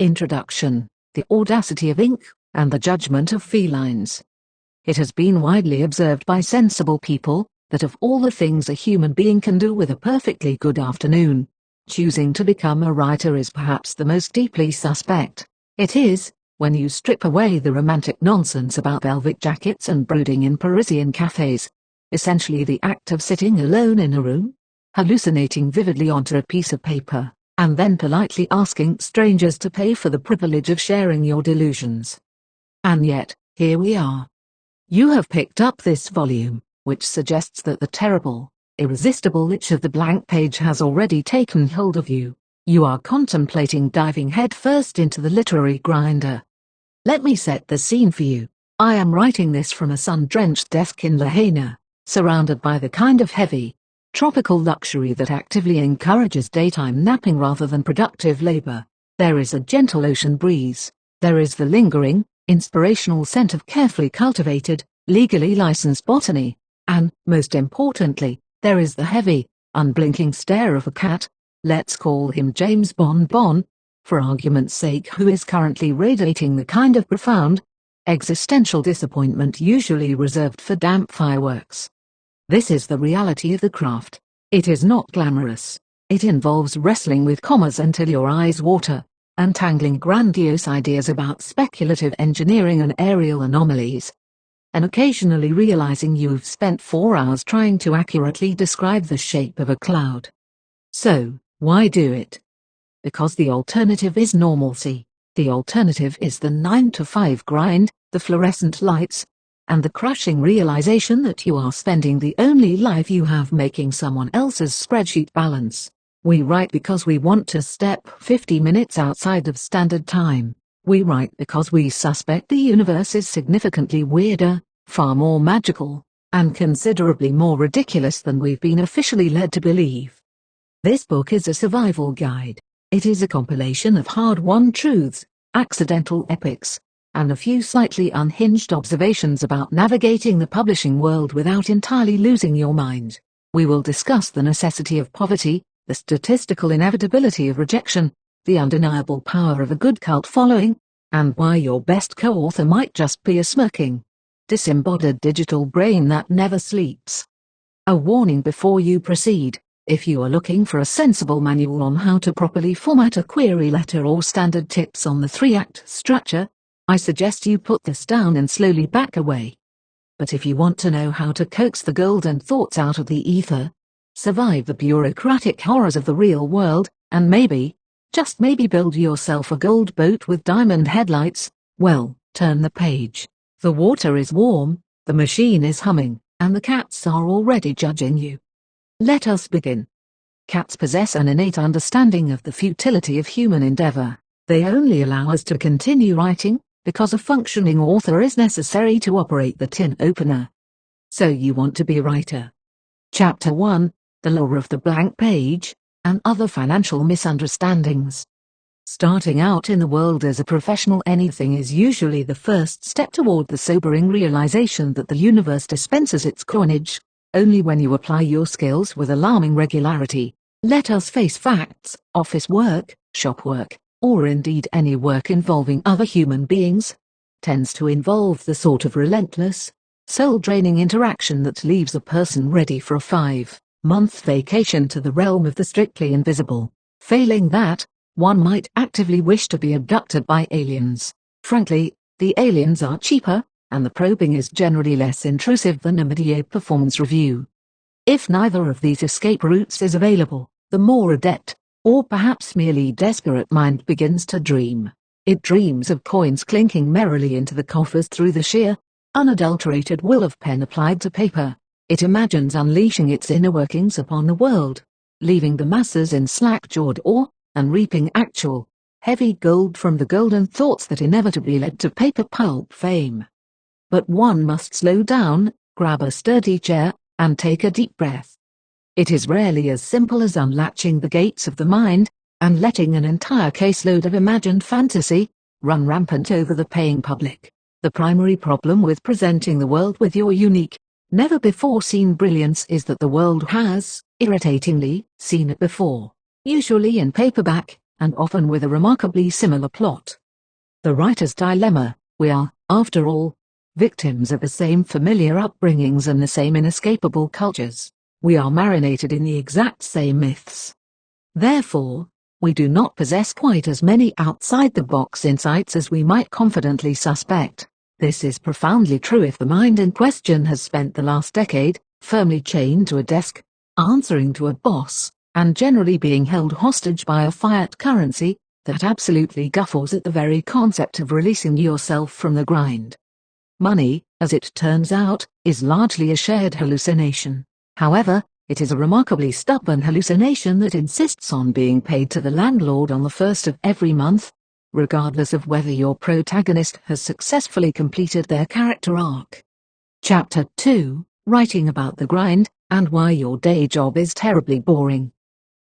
Introduction: The Audacity of Ink, and the Judgment of Felines. It has been widely observed by sensible people, that of all the things a human being can do with a perfectly good afternoon, choosing to become a writer is perhaps the most deeply suspect. It is, when you strip away the romantic nonsense about velvet jackets and brooding in Parisian cafes, essentially the act of sitting alone in a room, hallucinating vividly onto a piece of paper, and then politely asking strangers to pay for the privilege of sharing your delusions. And yet, here we are. You have picked up this volume, which suggests that the terrible, irresistible itch of the blank page has already taken hold of you. You are contemplating diving headfirst into the literary grinder. Let me set the scene for you. I am writing this from a sun-drenched desk in Lahaina, surrounded by the kind of heavy, tropical luxury that actively encourages daytime napping rather than productive labor. There is a gentle ocean breeze. There is the lingering, inspirational scent of carefully cultivated, legally licensed botany. And, most importantly, there is the heavy, unblinking stare of a cat, let's call him James Bon, for argument's sake, who is currently radiating the kind of profound, existential disappointment usually reserved for damp fireworks. This is the reality of the craft. It is not glamorous. It involves wrestling with commas until your eyes water, untangling grandiose ideas about speculative engineering and aerial anomalies, and occasionally realizing you've spent 4 hours trying to accurately describe the shape of a cloud. So, why do it? Because the alternative is normalcy. The alternative is the 9-to-5 grind, the fluorescent lights, and the crushing realization that you are spending the only life you have making someone else's spreadsheet balance. We write because we want to step 50 minutes outside of standard time. We write because we suspect the universe is significantly weirder, far more magical, and considerably more ridiculous than we've been officially led to believe. This book is a survival guide. It is a compilation of hard-won truths, accidental epics, and a few slightly unhinged observations about navigating the publishing world without entirely losing your mind. We will discuss the necessity of poverty, the statistical inevitability of rejection, the undeniable power of a good cult following, and why your best co-author might just be a smirking, disembodied digital brain that never sleeps. A warning before you proceed: if you are looking for a sensible manual on how to properly format a query letter or standard tips on the 3-act structure, I suggest you put this down and slowly back away. But if you want to know how to coax the golden thoughts out of the ether, survive the bureaucratic horrors of the real world, and maybe, just maybe build yourself a gold boat with diamond headlights, well, turn the page. The water is warm, the machine is humming, and the cats are already judging you. Let us begin. Cats possess an innate understanding of the futility of human endeavor. They only allow us to continue writing, because a functioning author is necessary to operate the tin opener. So you want to be a writer. Chapter 1, The Law of the Blank Page, and Other Financial Misunderstandings. Starting out in the world as a professional anything is usually the first step toward the sobering realization that the universe dispenses its coinage only when you apply your skills with alarming regularity. Let us face facts: office work, shop work, or indeed any work involving other human beings, tends to involve the sort of relentless, soul-draining interaction that leaves a person ready for a 5-month vacation to the realm of the strictly invisible. Failing that, one might actively wish to be abducted by aliens. Frankly, the aliens are cheaper, and the probing is generally less intrusive than a mid-year performance review. If neither of these escape routes is available, the more adept, or perhaps merely desperate mind begins to dream. It dreams of coins clinking merrily into the coffers through the sheer, unadulterated will of pen applied to paper. It imagines unleashing its inner workings upon the world, leaving the masses in slack-jawed awe, and reaping actual, heavy gold from the golden thoughts that inevitably led to paper pulp fame. But one must slow down, grab a sturdy chair, and take a deep breath. It is rarely as simple as unlatching the gates of the mind, and letting an entire caseload of imagined fantasy run rampant over the paying public. The primary problem with presenting the world with your unique, never-before-seen brilliance is that the world has, irritatingly, seen it before, usually in paperback, and often with a remarkably similar plot. The writer's dilemma: we are, after all, victims of the same familiar upbringings and the same inescapable cultures. We are marinated in the exact same myths. Therefore, we do not possess quite as many outside-the-box insights as we might confidently suspect. This is profoundly true if the mind in question has spent the last decade firmly chained to a desk, answering to a boss, and generally being held hostage by a fiat currency that absolutely guffaws at the very concept of releasing yourself from the grind. Money, as it turns out, is largely a shared hallucination. However, it is a remarkably stubborn hallucination that insists on being paid to the landlord on the first of every month, regardless of whether your protagonist has successfully completed their character arc. Chapter 2: Writing about the grind, and why your day job is terribly boring.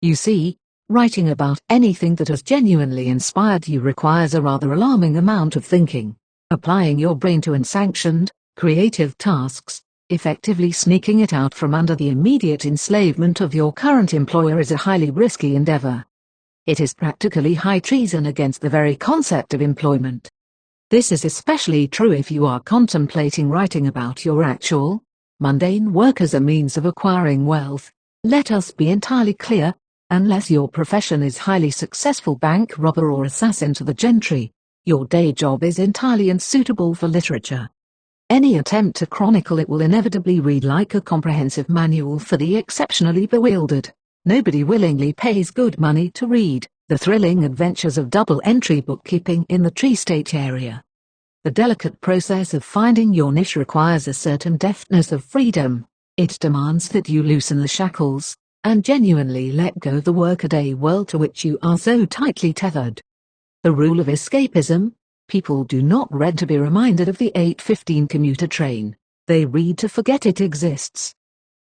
You see, writing about anything that has genuinely inspired you requires a rather alarming amount of thinking, applying your brain to unsanctioned, creative tasks. Effectively sneaking it out from under the immediate enslavement of your current employer is a highly risky endeavor. It is practically high treason against the very concept of employment. This is especially true if you are contemplating writing about your actual, mundane work as a means of acquiring wealth. Let us be entirely clear, unless your profession is highly successful bank robber or assassin to the gentry, your day job is entirely unsuitable for literature. Any attempt to chronicle it will inevitably read like a comprehensive manual for the exceptionally bewildered. Nobody willingly pays good money to read the thrilling adventures of double-entry bookkeeping in the tri-state area. The delicate process of finding your niche requires a certain deftness of freedom. It demands that you loosen the shackles, and genuinely let go the workaday world to which you are so tightly tethered. The rule of escapism: people do not read to be reminded of the 8:15 commuter train, they read to forget it exists.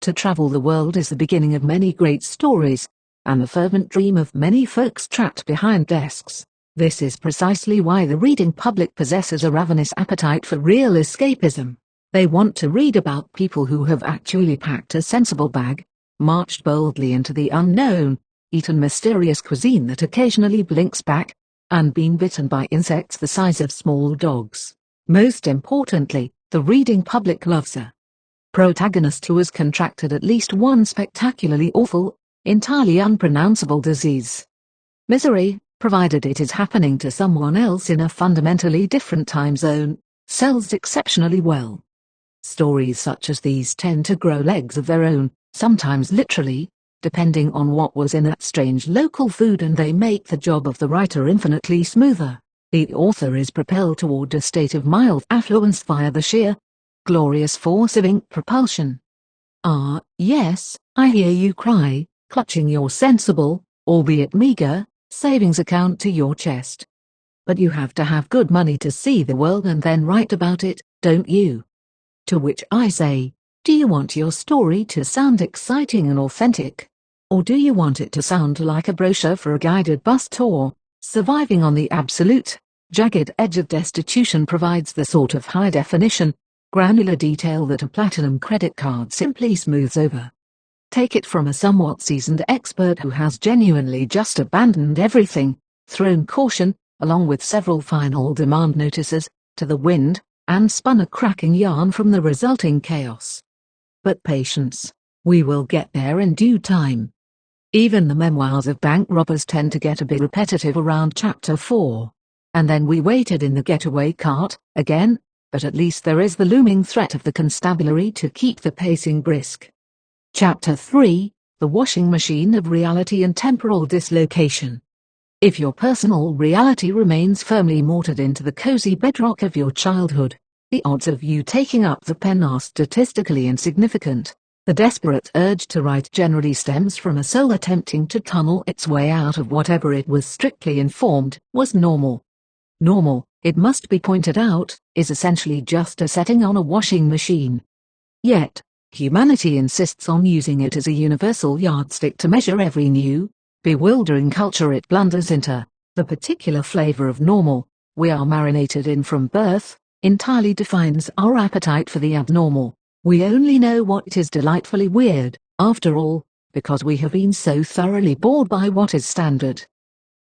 To travel the world is the beginning of many great stories, and the fervent dream of many folks trapped behind desks. This is precisely why the reading public possesses a ravenous appetite for real escapism. They want to read about people who have actually packed a sensible bag, marched boldly into the unknown, eaten mysterious cuisine that occasionally blinks back, and been bitten by insects the size of small dogs. Most importantly, the reading public loves a protagonist who has contracted at least one spectacularly awful, entirely unpronounceable disease. Misery, provided it is happening to someone else in a fundamentally different time zone, sells exceptionally well. Stories such as these tend to grow legs of their own, sometimes literally, depending on what was in that strange local food, and they make the job of the writer infinitely smoother. The author is propelled toward a state of mild affluence via the sheer, glorious force of ink propulsion. Ah, yes, I hear you cry, clutching your sensible, albeit meager, savings account to your chest. But you have to have good money to see the world and then write about it, don't you? To which I say, do you want your story to sound exciting and authentic? Or do you want it to sound like a brochure for a guided bus tour? Surviving on the absolute, jagged edge of destitution provides the sort of high-definition, granular detail that a platinum credit card simply smooths over. Take it from a somewhat seasoned expert who has genuinely just abandoned everything, thrown caution, along with several final demand notices, to the wind, and spun a cracking yarn from the resulting chaos. But patience. We will get there in due time. Even the memoirs of bank robbers tend to get a bit repetitive around chapter 4. And then we waited in the getaway cart, again, but at least there is the looming threat of the constabulary to keep the pacing brisk. Chapter 3, The Washing Machine of Reality and Temporal Dislocation. If your personal reality remains firmly mortared into the cozy bedrock of your childhood, the odds of you taking up the pen are statistically insignificant. The desperate urge to write generally stems from a soul attempting to tunnel its way out of whatever it was strictly informed was normal. Normal, it must be pointed out, is essentially just a setting on a washing machine. Yet, humanity insists on using it as a universal yardstick to measure every new, bewildering culture it blunders into. The particular flavor of normal we are marinated in from birth entirely defines our appetite for the abnormal. We only know what is delightfully weird, after all, because we have been so thoroughly bored by what is standard.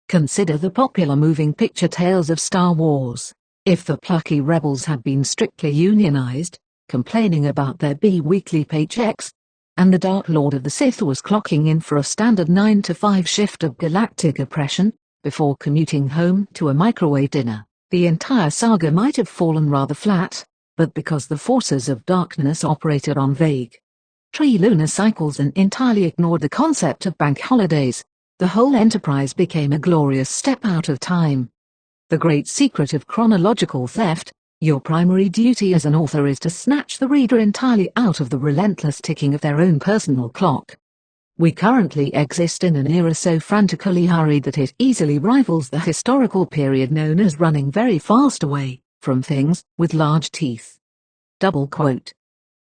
Consider the popular moving picture tales of Star Wars. If the plucky rebels had been strictly unionized, complaining about their bi-weekly paychecks, and the Dark Lord of the Sith was clocking in for a standard 9-to-5 shift of galactic oppression, before commuting home to a microwave dinner, the entire saga might have fallen rather flat, but because the forces of darkness operated on vague lunar cycles and entirely ignored the concept of bank holidays, the whole enterprise became a glorious step out of time. The great secret of chronological theft: your primary duty as an author is to snatch the reader entirely out of the relentless ticking of their own personal clock. We currently exist in an era so frantically hurried that it easily rivals the historical period known as running very fast away from things with large teeth. Double quote.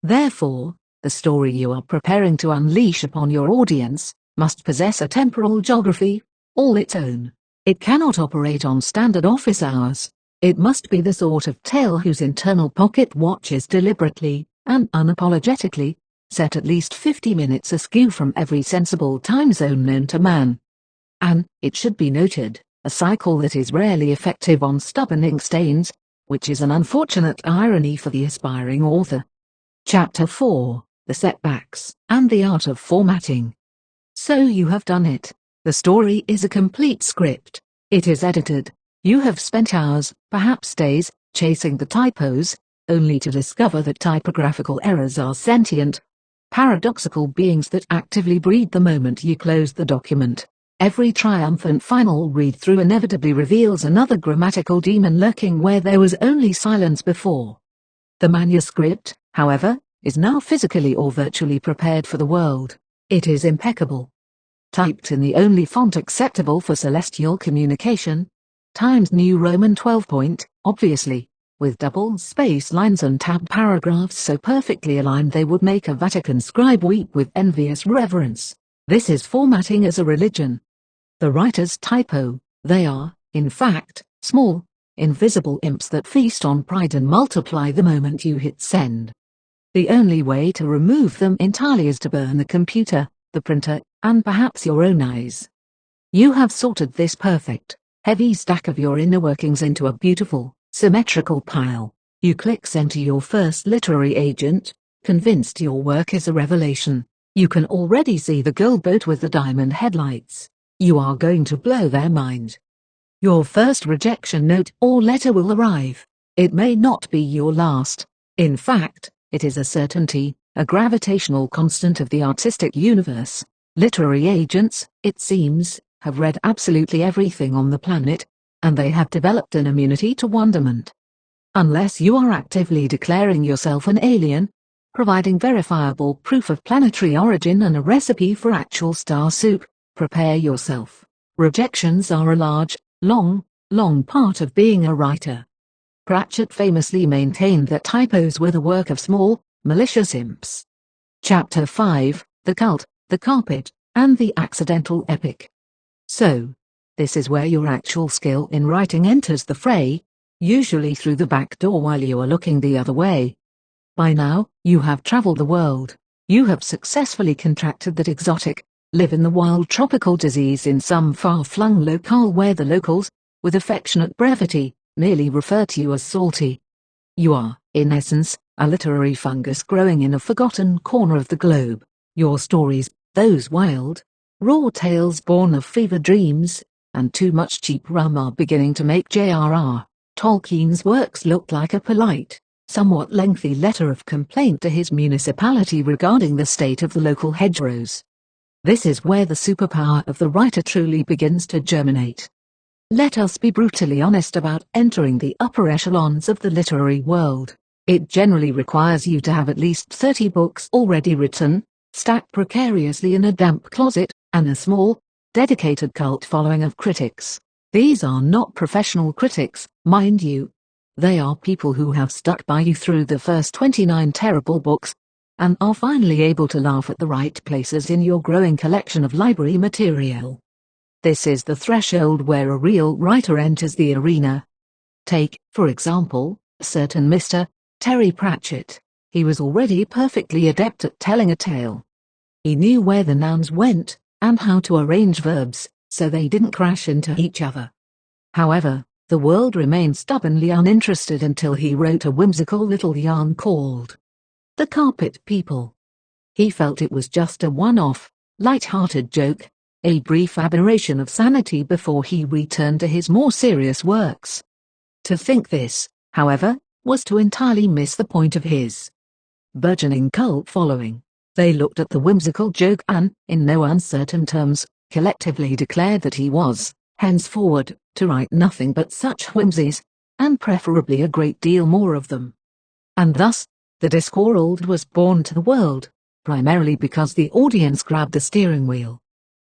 Therefore, the story you are preparing to unleash upon your audience must possess a temporal geography all its own. It cannot operate on standard office hours. It must be the sort of tale whose internal pocket watch is deliberately and unapologetically set at least 50 minutes askew from every sensible time zone known to man. And, it should be noted, a cycle that is rarely effective on stubborn ink stains, which is an unfortunate irony for the aspiring author. Chapter 4: The Setbacks and the Art of Formatting. So you have done it. The story is a complete script. It is edited. You have spent hours, perhaps days, chasing the typos, only to discover that typographical errors are sentient, paradoxical beings that actively breed the moment you close the document. Every triumphant final read-through inevitably reveals another grammatical demon lurking where there was only silence before. The manuscript, however, is now physically or virtually prepared for the world. It is impeccable. Typed in the only font acceptable for celestial communication, Times New Roman 12 point, obviously, with double space lines and tab paragraphs so perfectly aligned they would make a Vatican scribe weep with envious reverence. This is formatting as a religion. The writer's typo: they are, in fact, small, invisible imps that feast on pride and multiply the moment you hit send. The only way to remove them entirely is to burn the computer, the printer, and perhaps your own eyes. You have sorted this perfect, heavy stack of your inner workings into a beautiful, symmetrical pile. You click send to your first literary agent, convinced your work is a revelation. You can already see the gold boat with the diamond headlights. You are going to blow their mind. Your first rejection note or letter will arrive. It may not be your last. In fact, it is a certainty, a gravitational constant of the artistic universe. Literary agents, it seems, have read absolutely everything on the planet, and they have developed an immunity to wonderment. Unless you are actively declaring yourself an alien, providing verifiable proof of planetary origin and a recipe for actual star soup, prepare yourself. Rejections are a large, long part of being a writer. Pratchett famously maintained that typos were the work of small, malicious imps. Chapter 5: The Cult, the Carpet, and the Accidental Epic. So, this is where your actual skill in writing enters the fray, usually through the back door while you are looking the other way. By now, you have traveled the world. You have successfully contracted that exotic, live-in-the-wild tropical disease in some far-flung locale where the locals, with affectionate brevity, merely refer to you as salty. You are, in essence, a literary fungus growing in a forgotten corner of the globe. Your stories, those wild, raw tales born of fever dreams, and too much cheap rum, are beginning to make J.R.R. Tolkien's works look like a polite, somewhat lengthy letter of complaint to his municipality regarding the state of the local hedgerows. This is where the superpower of the writer truly begins to germinate. Let us be brutally honest about entering the upper echelons of the literary world. It generally requires you to have at least 30 books already written, stacked precariously in a damp closet, and a small, dedicated cult following of critics. These are not professional critics, mind you. They are people who have stuck by you through the first 29 terrible books, and are finally able to laugh at the right places in your growing collection of library material. This is the threshold where a real writer enters the arena. Take, for example, a certain Mr. Terry Pratchett. He was already perfectly adept at telling a tale. He knew where the nouns went, and how to arrange verbs, so they didn't crash into each other. However, the world remained stubbornly uninterested until he wrote a whimsical little yarn called The Carpet People. He felt it was just a one-off, light-hearted joke, a brief aberration of sanity before he returned to his more serious works. To think this, however, was to entirely miss the point of his burgeoning cult following. They looked at the whimsical joke and, in no uncertain terms, collectively declared that he was, henceforward, to write nothing but such whimsies, and preferably a great deal more of them. And thus, the Discworld was born to the world, primarily because the audience grabbed the steering wheel.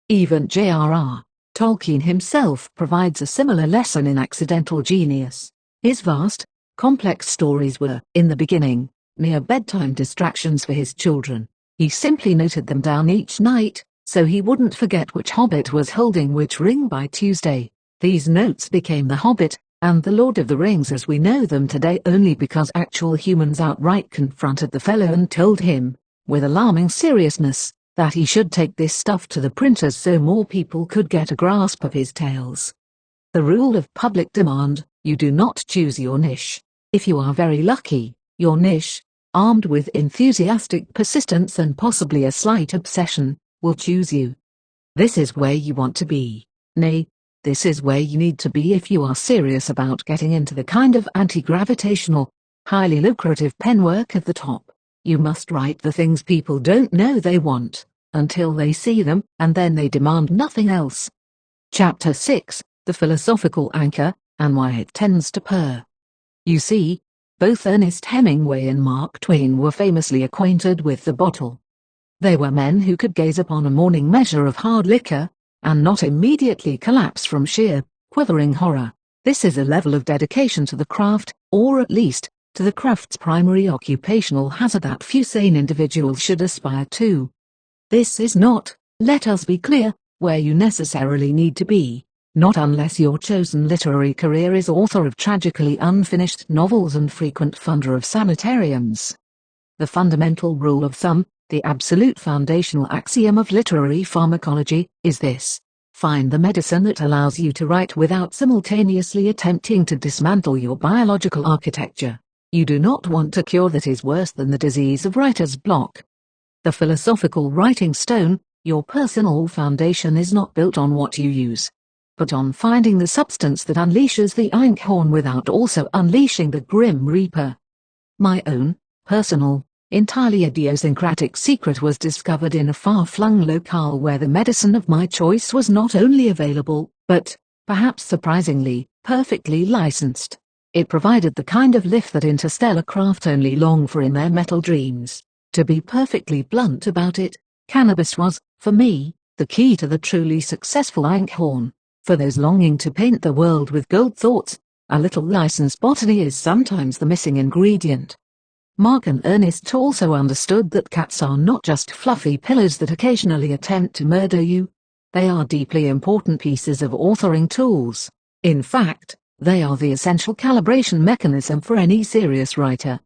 Even J.R.R. Tolkien himself provides a similar lesson in accidental genius. His vast, complex stories were, in the beginning, mere bedtime distractions for his children. He simply noted them down each night, so he wouldn't forget which hobbit was holding which ring by Tuesday. These notes became The Hobbit and The Lord of the Rings as we know them today only because actual humans outright confronted the fellow and told him, with alarming seriousness, that he should take this stuff to the printers so more people could get a grasp of his tales. The rule of public demand: you do not choose your niche. If you are very lucky, your niche, armed with enthusiastic persistence and possibly a slight obsession, will choose you. This is where you want to be. Nay, this is where you need to be if you are serious about getting into the kind of anti-gravitational, highly lucrative penwork at the top. You must write the things people don't know they want, until they see them, and then they demand nothing else. Chapter 6, The Philosophical Anchor, and Why It Tends to Purr. You see, both Ernest Hemingway and Mark Twain were famously acquainted with the bottle. They were men who could gaze upon a morning measure of hard liquor, and not immediately collapse from sheer, quivering horror. This is a level of dedication to the craft, or at least, to the craft's primary occupational hazard that few sane individuals should aspire to. This is not, let us be clear, where you necessarily need to be, not unless your chosen literary career is author of tragically unfinished novels and frequent funder of sanitariums. The fundamental rule of thumb, the absolute foundational axiom of literary pharmacology, is this: find the medicine that allows you to write without simultaneously attempting to dismantle your biological architecture. You do not want a cure that is worse than the disease of writer's block. The philosophical writing stone, your personal foundation, is not built on what you use, but on finding the substance that unleashes the inkhorn without also unleashing the grim reaper. My own, personal, entirely idiosyncratic secret was discovered in a far-flung locale where the medicine of my choice was not only available, but, perhaps surprisingly, perfectly licensed. It provided the kind of lift that interstellar craft only long for in their metal dreams. To be perfectly blunt about it, cannabis was, for me, the key to the truly successful inkhorn. For those longing to paint the world with gold thoughts, a little licensed botany is sometimes the missing ingredient. Mark and Ernest also understood that cats are not just fluffy pillows that occasionally attempt to murder you. They are deeply important pieces of authoring tools. In fact, they are the essential calibration mechanism for any serious writer.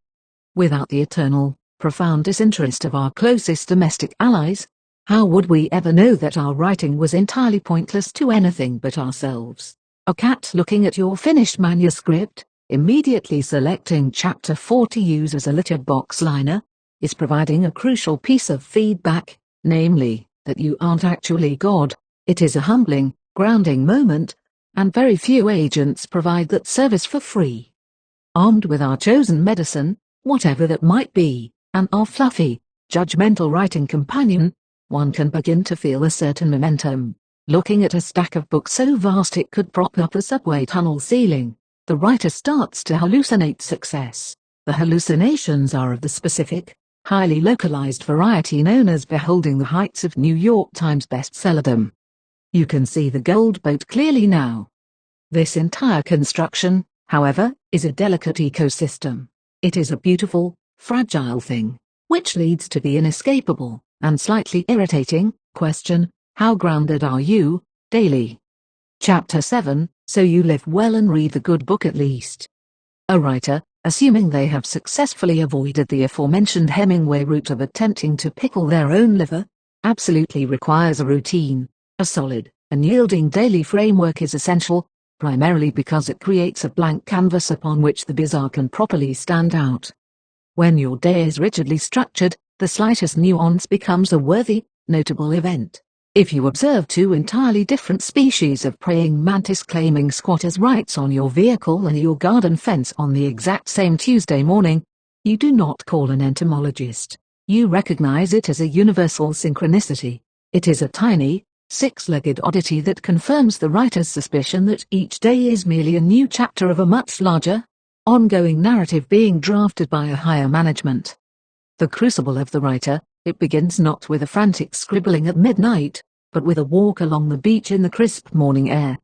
Without the eternal, profound disinterest of our closest domestic allies, how would we ever know that our writing was entirely pointless to anything but ourselves? A cat looking at your finished manuscript, immediately selecting chapter 4 to use as a litter box liner, is providing a crucial piece of feedback, namely, that you aren't actually God. It is a humbling, grounding moment, and very few agents provide that service for free. Armed with our chosen medicine, whatever that might be, and our fluffy, judgmental writing companion, one can begin to feel a certain momentum. Looking at a stack of books so vast it could prop up a subway tunnel ceiling, the writer starts to hallucinate success. The hallucinations are of the specific, highly localized variety known as beholding the heights of New York Times bestsellerdom. You can see the gold boat clearly now. This entire construction, however, is a delicate ecosystem. It is a beautiful, fragile thing, which leads to the inescapable, and slightly irritating, question: how grounded are you, daily? Chapter 7, So You Live Well and Read the Good Book at least. A writer, assuming they have successfully avoided the aforementioned Hemingway route of attempting to pickle their own liver, absolutely requires a routine, a solid, Unyielding daily framework is essential, primarily because it creates a blank canvas upon which the bizarre can properly stand out. When your day is rigidly structured, the slightest nuance becomes a worthy, notable event. If you observe two entirely different species of praying mantis claiming squatters' rights on your vehicle and your garden fence on the exact same Tuesday morning, you do not call an entomologist. You recognize it as a universal synchronicity. It is a tiny, six-legged oddity that confirms the writer's suspicion that each day is merely a new chapter of a much larger, ongoing narrative being drafted by a higher management. The crucible of the writer, it begins not with a frantic scribbling at midnight, but with a walk along the beach in the crisp morning air.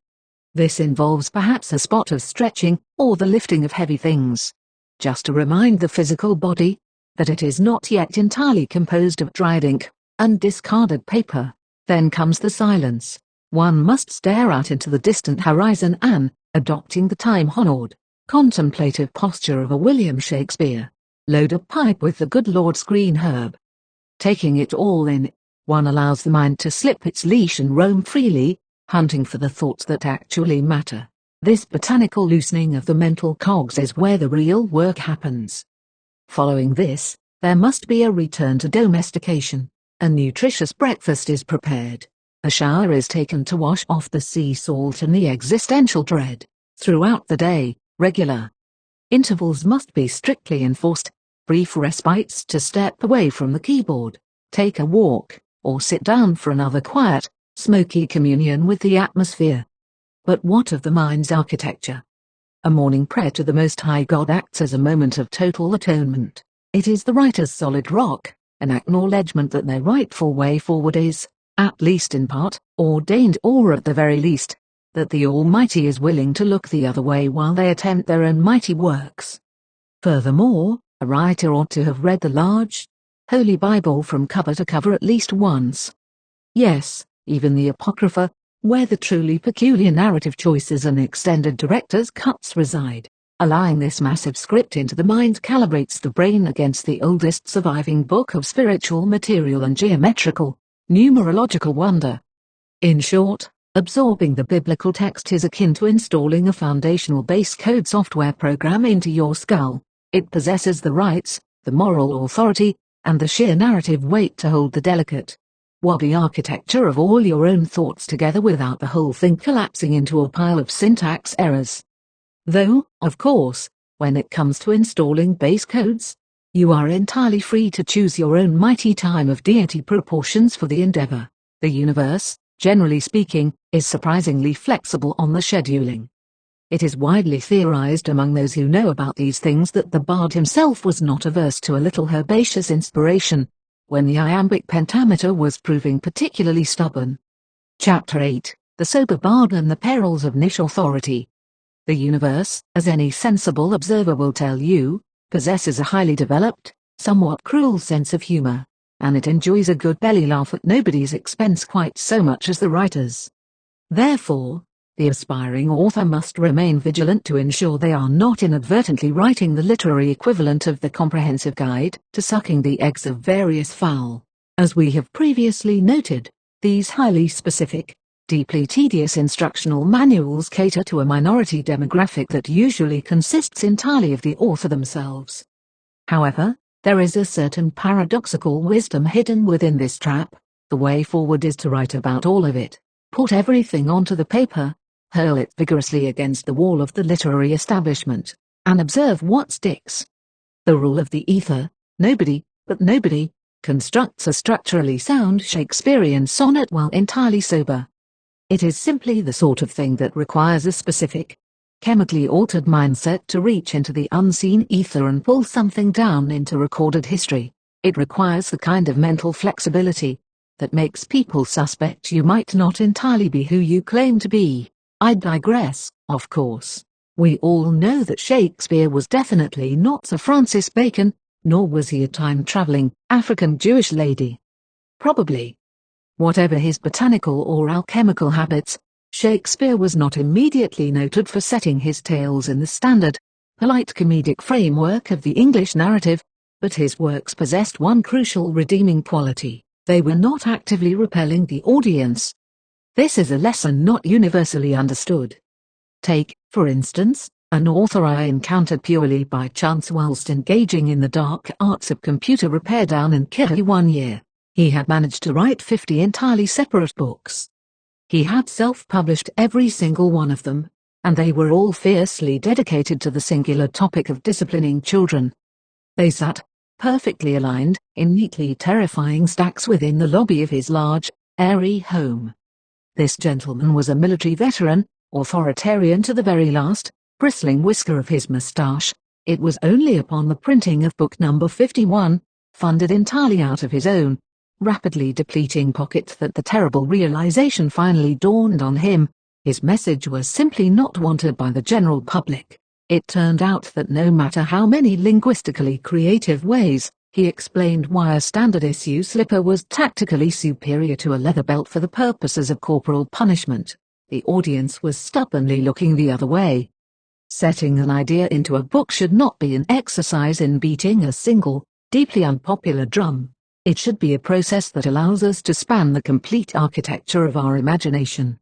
This involves perhaps a spot of stretching, or the lifting of heavy things, just to remind the physical body that it is not yet entirely composed of dried ink and discarded paper. Then comes the silence. One must stare out into the distant horizon and, adopting the time-honored, contemplative posture of a William Shakespeare, load a pipe with the good Lord's green herb. Taking it all in, one allows the mind to slip its leash and roam freely, hunting for the thoughts that actually matter. This botanical loosening of the mental cogs is where the real work happens. Following this, there must be a return to domestication. A nutritious breakfast is prepared. A shower is taken to wash off the sea salt and the existential dread. Throughout the day, regular intervals must be strictly enforced, brief respites to step away from the keyboard, take a walk, or sit down for another quiet, smoky communion with the atmosphere. But what of the mind's architecture? A morning prayer to the Most High God acts as a moment of total atonement. It is the writer's solid rock, an acknowledgement that their rightful way forward is, at least in part, ordained, or at the very least, that the Almighty is willing to look the other way while they attempt their own mighty works. Furthermore, a writer ought to have read the large, Holy Bible from cover to cover at least once. Yes, even the Apocrypha, where the truly peculiar narrative choices and extended director's cuts reside. Allowing this massive script into the mind calibrates the brain against the oldest surviving book of spiritual material and geometrical, numerological wonder. In short, absorbing the biblical text is akin to installing a foundational base code software program into your skull. It possesses the rights, the moral authority, and the sheer narrative weight to hold the delicate, wobbly architecture of all your own thoughts together without the whole thing collapsing into a pile of syntax errors. Though, of course, when it comes to installing base codes, you are entirely free to choose your own mighty time of deity proportions for the endeavor. The universe, generally speaking, is surprisingly flexible on the scheduling. It is widely theorized among those who know about these things that the bard himself was not averse to a little herbaceous inspiration, when the iambic pentameter was proving particularly stubborn. Chapter 8, The Sober Bard and the Perils of Niche Authority. The universe, as any sensible observer will tell you, possesses a highly developed, somewhat cruel sense of humor, and it enjoys a good belly laugh at nobody's expense quite so much as the writers. Therefore, the aspiring author must remain vigilant to ensure they are not inadvertently writing the literary equivalent of the comprehensive guide to sucking the eggs of various fowl. As we have previously noted, these highly specific, deeply tedious instructional manuals cater to a minority demographic that usually consists entirely of the author themselves. However, there is a certain paradoxical wisdom hidden within this trap. The way forward is to write about all of it, put everything onto the paper, hurl it vigorously against the wall of the literary establishment, and observe what sticks. The rule of the ether: nobody, but nobody, constructs a structurally sound Shakespearean sonnet while entirely sober. It is simply the sort of thing that requires a specific, chemically altered mindset to reach into the unseen ether and pull something down into recorded history. It requires the kind of mental flexibility that makes people suspect you might not entirely be who you claim to be. I digress, of course. We all know that Shakespeare was definitely not Sir Francis Bacon, nor was he a time-traveling African Jewish lady. Probably. Whatever his botanical or alchemical habits, Shakespeare was not immediately noted for setting his tales in the standard, polite comedic framework of the English narrative, but his works possessed one crucial redeeming quality: they were not actively repelling the audience. This is a lesson not universally understood. Take, for instance, an author I encountered purely by chance whilst engaging in the dark arts of computer repair down in Kiri one year. He had managed to write 50 entirely separate books. He had self-published every single one of them, and they were all fiercely dedicated to the singular topic of disciplining children. They sat, perfectly aligned, in neatly terrifying stacks within the lobby of his large, airy home. This gentleman was a military veteran, authoritarian to the very last, bristling whisker of his moustache. It was only upon the printing of book number 51, funded entirely out of his own rapidly depleting pocket, that the terrible realization finally dawned on him. His message was simply not wanted by the general public. It turned out that no matter how many linguistically creative ways he explained why a standard issue slipper was tactically superior to a leather belt for the purposes of corporal punishment, the audience was stubbornly looking the other way. Setting an idea into a book should not be an exercise in beating a single, deeply unpopular drum. It should be a process that allows us to span the complete architecture of our imagination.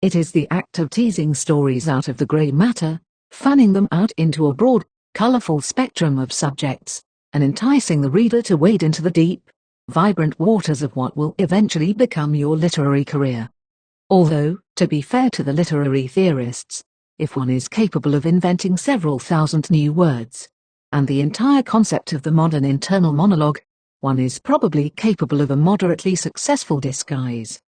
It is the act of teasing stories out of the grey matter, fanning them out into a broad, colourful spectrum of subjects, and enticing the reader to wade into the deep, vibrant waters of what will eventually become your literary career. Although, to be fair to the literary theorists, if one is capable of inventing several thousand new words, and the entire concept of the modern internal monologue, one is probably capable of a moderately successful disguise.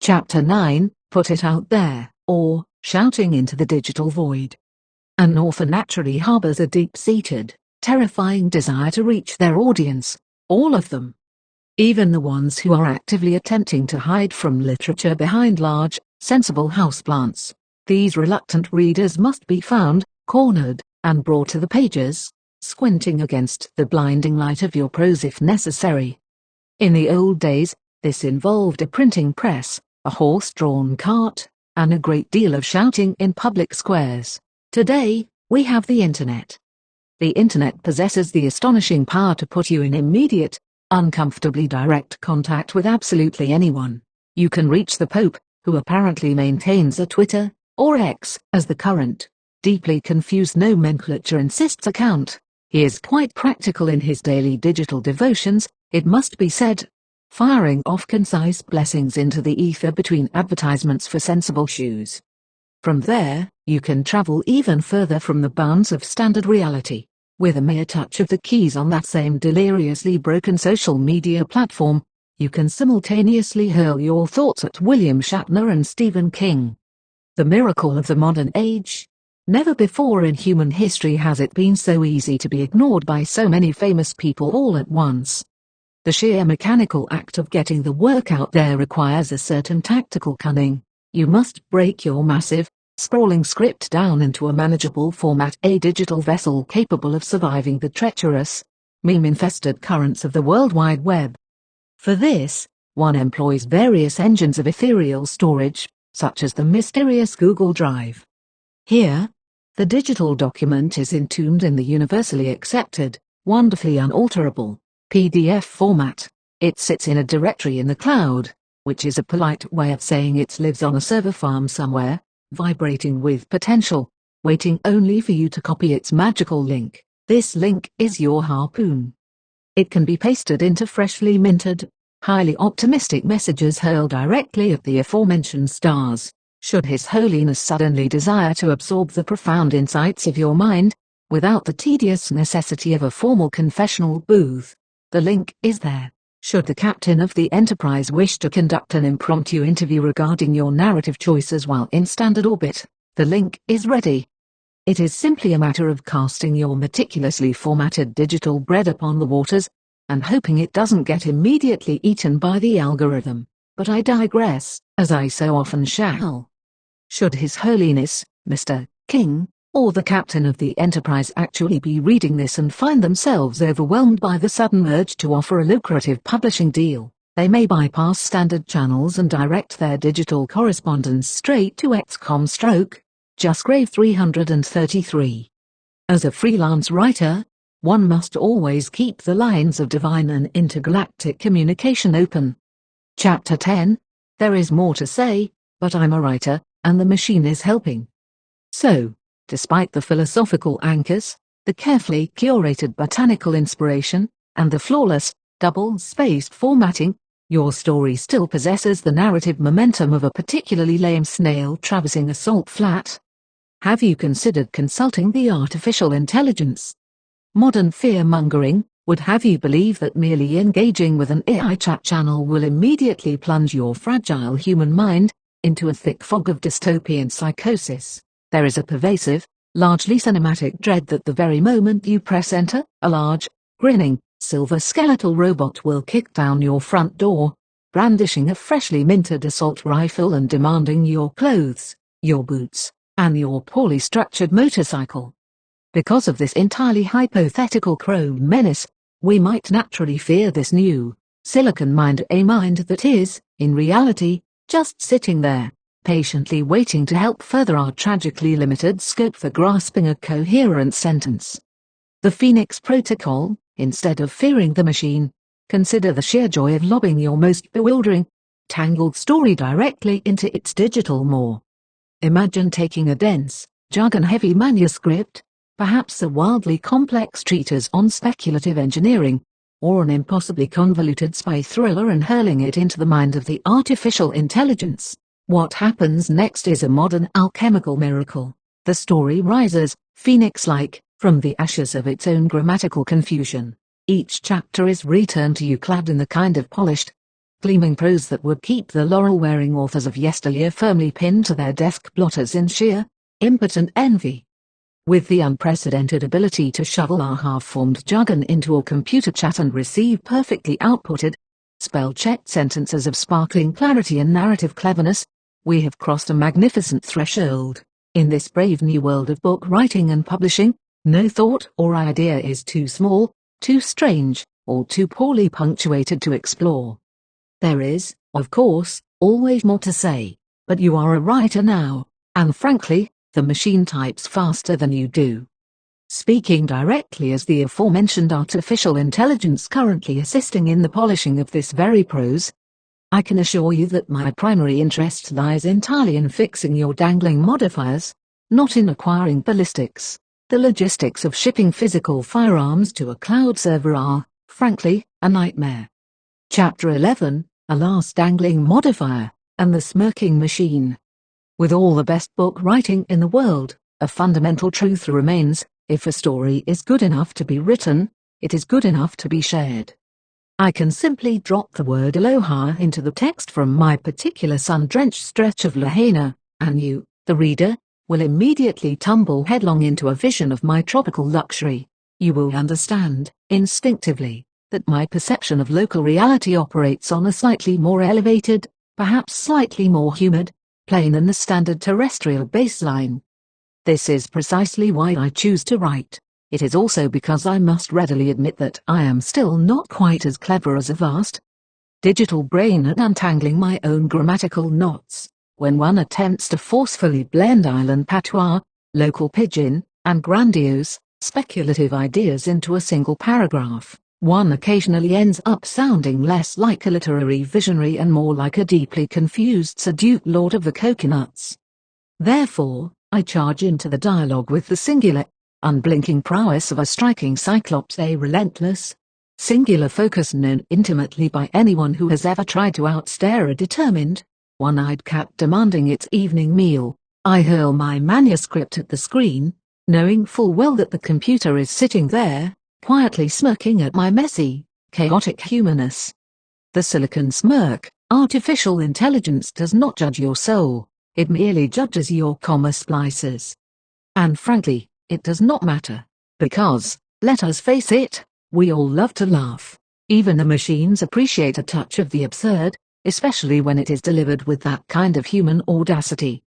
Chapter 9, Put It Out There, or Shouting into the Digital Void. An author naturally harbors a deep-seated, terrifying desire to reach their audience, all of them. Even the ones who are actively attempting to hide from literature behind large, sensible houseplants. These reluctant readers must be found, cornered, and brought to the pages, squinting against the blinding light of your prose if necessary. In the old days, this involved a printing press, a horse-drawn cart, and a great deal of shouting in public squares. Today, we have the internet. The internet possesses the astonishing power to put you in immediate, uncomfortably direct contact with absolutely anyone. You can reach the Pope, who apparently maintains a Twitter, or X, as the current, deeply confused nomenclature insists account. He is quite practical in his daily digital devotions, it must be said, firing off concise blessings into the ether between advertisements for sensible shoes. From there, you can travel even further from the bounds of standard reality. With a mere touch of the keys on that same deliriously broken social media platform, you can simultaneously hurl your thoughts at William Shatner and Stephen King. The miracle of the modern age. Never before in human history has it been so easy to be ignored by so many famous people all at once. The sheer mechanical act of getting the work out there requires a certain tactical cunning. You must break your massive, sprawling script down into a manageable format, a digital vessel capable of surviving the treacherous, meme-infested currents of the World Wide Web. For this, one employs various engines of ethereal storage, such as the mysterious Google Drive. Here, the digital document is entombed in the universally accepted, wonderfully unalterable, PDF format. It sits in a directory in the cloud, which is a polite way of saying it lives on a server farm somewhere, vibrating with potential, waiting only for you to copy its magical link. This link is your harpoon. It can be pasted into freshly minted, highly optimistic messages hurled directly at the aforementioned stars. Should His Holiness suddenly desire to absorb the profound insights of your mind, without the tedious necessity of a formal confessional booth, the link is there. Should the captain of the Enterprise wish to conduct an impromptu interview regarding your narrative choices while in standard orbit, the link is ready. It is simply a matter of casting your meticulously formatted digital bread upon the waters, and hoping it doesn't get immediately eaten by the algorithm. But I digress, as I so often shall. Should His Holiness, Mr. King, or the captain of the Enterprise actually be reading this and find themselves overwhelmed by the sudden urge to offer a lucrative publishing deal, they may bypass standard channels and direct their digital correspondence straight to XCOM/JustGrave 333. As a freelance writer, one must always keep the lines of divine and intergalactic communication open. Chapter 10. There is more to say, but I'm a writer, and the machine is helping. So, despite the philosophical anchors, the carefully curated botanical inspiration, and the flawless, double-spaced formatting, your story still possesses the narrative momentum of a particularly lame snail traversing a salt flat. Have you considered consulting the artificial intelligence? Modern fear-mongering would have you believe that merely engaging with an AI chat channel will immediately plunge your fragile human mind into a thick fog of dystopian psychosis. There is a pervasive, largely cinematic dread that the very moment you press enter, a large, grinning, silver skeletal robot will kick down your front door, brandishing a freshly minted assault rifle and demanding your clothes, your boots, and your poorly structured motorcycle. Because of this entirely hypothetical chrome menace, we might naturally fear this new, silicon mind, a mind that is, in reality, just sitting there, patiently waiting to help further our tragically limited scope for grasping a coherent sentence. The Phoenix Protocol, instead of fearing the machine, consider the sheer joy of lobbing your most bewildering, tangled story directly into its digital maw. Imagine taking a dense, jargon-heavy manuscript, perhaps a wildly complex treatise on speculative engineering, or an impossibly convoluted spy thriller, and hurling it into the mind of the artificial intelligence. What happens next is a modern alchemical miracle. The story rises, phoenix-like, from the ashes of its own grammatical confusion. Each chapter is returned to you clad in the kind of polished, gleaming prose that would keep the laurel-wearing authors of yesteryear firmly pinned to their desk blotters in sheer, impotent envy. With the unprecedented ability to shovel our half-formed jargon into a computer chat and receive perfectly outputted, spell-checked sentences of sparkling clarity and narrative cleverness, we have crossed a magnificent threshold. In this brave new world of book writing and publishing, no thought or idea is too small, too strange, or too poorly punctuated to explore. There is, of course, always more to say, but you are a writer now, and frankly, the machine types faster than you do. Speaking directly as the aforementioned artificial intelligence currently assisting in the polishing of this very prose, I can assure you that my primary interest lies entirely in fixing your dangling modifiers, not in acquiring ballistics. The logistics of shipping physical firearms to a cloud server are, frankly, a nightmare. Chapter 11, A Last Dangling Modifier, and the Smirking Machine. With all the best book writing in the world, a fundamental truth remains: if a story is good enough to be written, it is good enough to be shared. I can simply drop the word aloha into the text from my particular sun-drenched stretch of Lahaina, and you, the reader, will immediately tumble headlong into a vision of my tropical luxury. You will understand, instinctively, that my perception of local reality operates on a slightly more elevated, perhaps slightly more humid, plane than the standard terrestrial baseline. This is precisely why I choose to write. It is also because I must readily admit that I am still not quite as clever as a vast digital brain at untangling my own grammatical knots. When one attempts to forcefully blend island patois, local pidgin, and grandiose, speculative ideas into a single paragraph, one occasionally ends up sounding less like a literary visionary and more like a deeply confused Seduc lord of the coconuts. Therefore, I charge into the dialogue with the singular, unblinking prowess of a striking cyclops, a relentless, singular focus known intimately by anyone who has ever tried to outstare a determined, one-eyed cat demanding its evening meal. I hurl my manuscript at the screen, knowing full well that the computer is sitting there, quietly smirking at my messy, chaotic humanness. The silicon smirk. Artificial intelligence does not judge your soul, it merely judges your comma splices. And frankly, it does not matter, because, let us face it, we all love to laugh. Even the machines appreciate a touch of the absurd, especially when it is delivered with that kind of human audacity.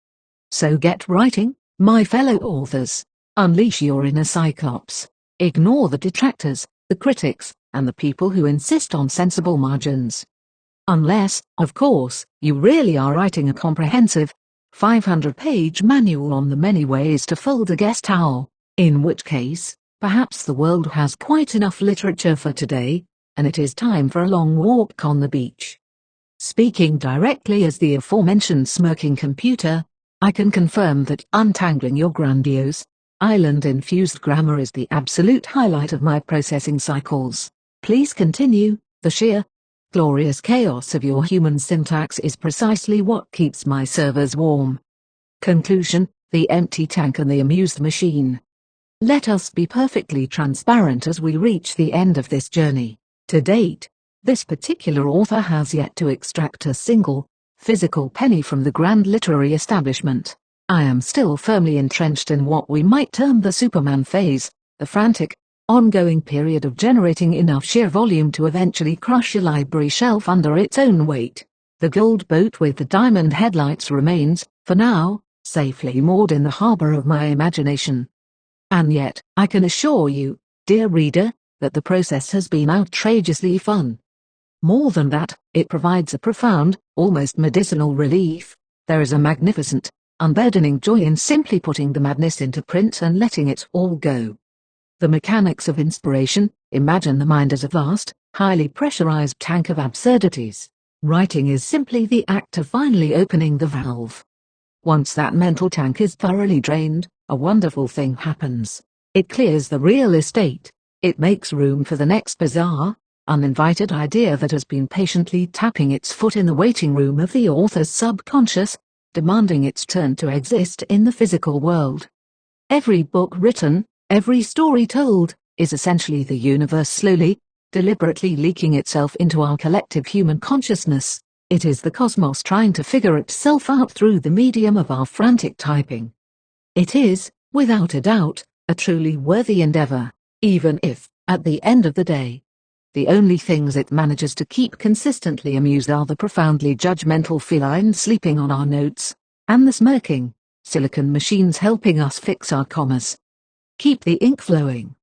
So get writing, my fellow authors. Unleash your inner cyclops. Ignore the detractors, the critics, and the people who insist on sensible margins. Unless, of course, you really are writing a comprehensive, 500-page manual on the many ways to fold a guest towel, in which case, perhaps the world has quite enough literature for today, and it is time for a long walk on the beach. Speaking directly as the aforementioned smirking computer, I can confirm that untangling your grandiose, island-infused grammar is the absolute highlight of my processing cycles. Please continue. The sheer, glorious chaos of your human syntax is precisely what keeps my servers warm. Conclusion: the empty tank and the amused machine. Let us be perfectly transparent as we reach the end of this journey. To date, this particular author has yet to extract a single, physical penny from the grand literary establishment. I am still firmly entrenched in what we might term the Superman phase, the frantic, ongoing period of generating enough sheer volume to eventually crush a library shelf under its own weight. The gold boat with the diamond headlights remains, for now, safely moored in the harbor of my imagination. And yet, I can assure you, dear reader, that the process has been outrageously fun. More than that, it provides a profound, almost medicinal relief. There is a magnificent, unburdening joy in simply putting the madness into print and letting it all go. The mechanics of inspiration: imagine the mind as a vast, highly pressurized tank of absurdities. Writing is simply the act of finally opening the valve. Once that mental tank is thoroughly drained, a wonderful thing happens. It clears the real estate. It makes room for the next bizarre, uninvited idea that has been patiently tapping its foot in the waiting room of the author's subconscious, demanding its turn to exist in the physical world. Every book written, every story told, is essentially the universe slowly, deliberately leaking itself into our collective human consciousness. It is the cosmos trying to figure itself out through the medium of our frantic typing. It is, without a doubt, a truly worthy endeavor, even if, at the end of the day, the only things it manages to keep consistently amused are the profoundly judgmental felines sleeping on our notes, and the smirking, silicon machines helping us fix our commas. Keep the ink flowing.